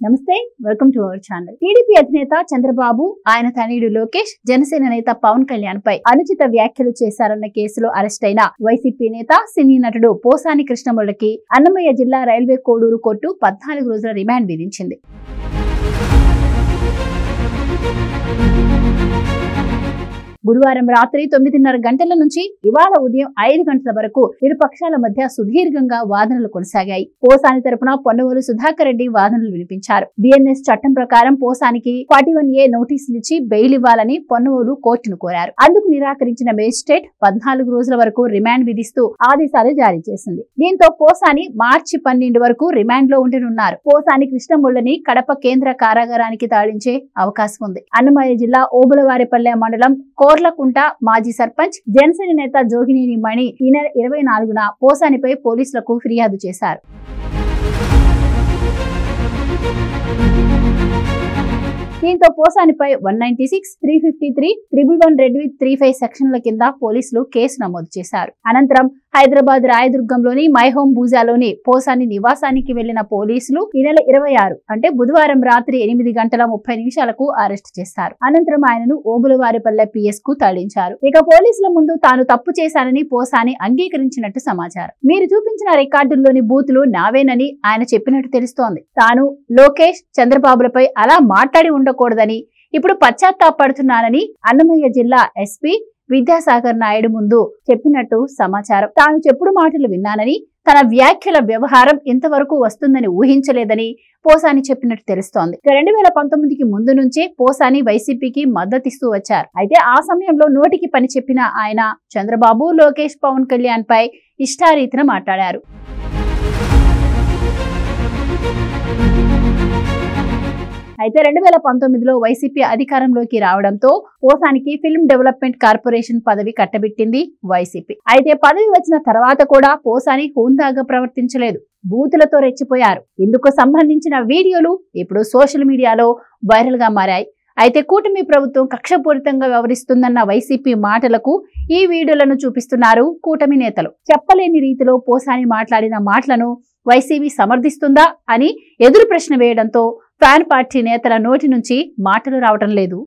నమస్తే, welcome to our channel. TDP అధినేత చంద్రబాబు, ఆయన తనయుడు లోకేష్, జనసేన నేత పవన్ కళ్యాణ్ పై అనుచిత వ్యాఖ్యలు చేశారన్న కేసులో అరెస్ట్ అయిన వైసీపీ నేత, సినీ నటుడు పోసాని కృష్ణమురళికి అన్నమయ్య జిల్లా రైల్వే కోడూరు కోర్టు 14 రోజుల రిమాండ్ విధించింది. గురువారం రాత్రి 9:30 గంటల నుంచి ఇవాళ ఉదయం 5 గంటల వరకు ఇరు పక్షాల మధ్య సుదీర్ఘంగా వాదనలు కొనసాగాయి. పోసాని తరపున పొన్నవోలు సుధాకర్ రెడ్డి వాదనలు వినిపించారు. బిఎన్ఎస్ చట్టం ప్రకారం పోసానికి 41A నోటీసులు ఇచ్చి బెయిల్ ఇవ్వాలని పొన్నవోలు కోర్టును కోరారు. అందుకు నిరాకరించిన మేజిస్ట్రేట్ 14 రోజుల వరకు రిమాండ్ విధిస్తూ ఆదేశాలు జారీ చేసింది. దీంతో పోసాని మార్చి 12 వరకు రిమాండ్ లో ఉండనున్నారు. పోసాని కృష్ణమురళిని కడప కేంద్ర కారాగారానికి తరలించే అవకాశం ఉంది. అన్నమయ్య జిల్లా ఓబులవారిపల్లె మండలం కోర్లకుంట మాజీ సర్పంచ్, జనసేన నేత జోగినేని మణి ఈ నెల 24న పోసానిపై పోలీసులకు ఫిర్యాదు చేశారు. దీంతో పోసానిపై 196, 353, 111 రెడ్ విత్ 35 సెక్షన్ల కింద పోలీసులు కేసు నమోదు చేశారు. అనంతరం హైదరాబాద్ రాయదుర్గంలోని మై హోమ్ బూజాలోని పోసాని నివాసానికి వెళ్లిన పోలీసులు ఈ నెల 26 అంటే బుధవారం రాత్రి 8:30 అరెస్ట్ చేశారు. అనంతరం ఆయనను ఓబులవారిపల్లె PS కు తరలించారు. ఇక పోలీసుల ముందు తాను తప్పు చేశానని పోసాని అంగీకరించినట్టు సమాచారం. మీరు చూపించిన రికార్డుల్లోని బూతులు నావేనని ఆయన చెప్పినట్టు తెలుస్తోంది. తాను లోకేష్, చంద్రబాబులపై అలా మాట్లాడి ఉండకూడదని ఇప్పుడు పశ్చాత్తాపడుతున్నానని అన్నమయ్య జిల్లా SP విద్యాసాగర్ నాయుడు ముందు చెప్పినట్టు సమాచారం. తాను చెప్పుడు మాటలు విన్నానని, తన వ్యాఖ్యల వ్యవహారం ఇంతవరకు వస్తుందని ఊహించలేదని పోసాని చెప్పినట్టు తెలుస్తోంది. 2019కి ముందు నుంచే పోసాని వైసీపీకి మద్దతిస్తూ వచ్చారు. అయితే ఆ సమయంలో నోటికి పని చెప్పిన ఆయన చంద్రబాబు, లోకేష్, పవన్ కళ్యాణ్ పై ఇష్టారీతిన మాట్లాడారు. అయితే 2019లో వైసీపీ అధికారంలోకి రావడంతో పోసానికి ఫిల్మ్ డెవలప్మెంట్ కార్పొరేషన్ పదవి కట్టబెట్టింది వైసీపీ. అయితే పదవి వచ్చిన తర్వాత కూడా పోసాని హుందాగా ప్రవర్తించలేదు. బూతులతో రెచ్చిపోయారు. ఇందుకు సంబంధించిన వీడియోలు ఇప్పుడు సోషల్ మీడియాలో వైరల్ గా మారాయి. అయితే కూటమి ప్రభుత్వం కక్షపూరితంగా వ్యవహరిస్తుందన్న వైసీపీ మాటలకు ఈ వీడియోలను చూపిస్తున్నారు కూటమి నేతలు. చెప్పలేని రీతిలో పోసాని మాట్లాడిన మాటలను వైసీపీ సమర్థిస్తుందా అని ఎదురు ప్రశ్న వేయడంతో ఫ్యాన్ పార్టీ నేతల నోటి నుంచి మాటలు రావటం లేదు.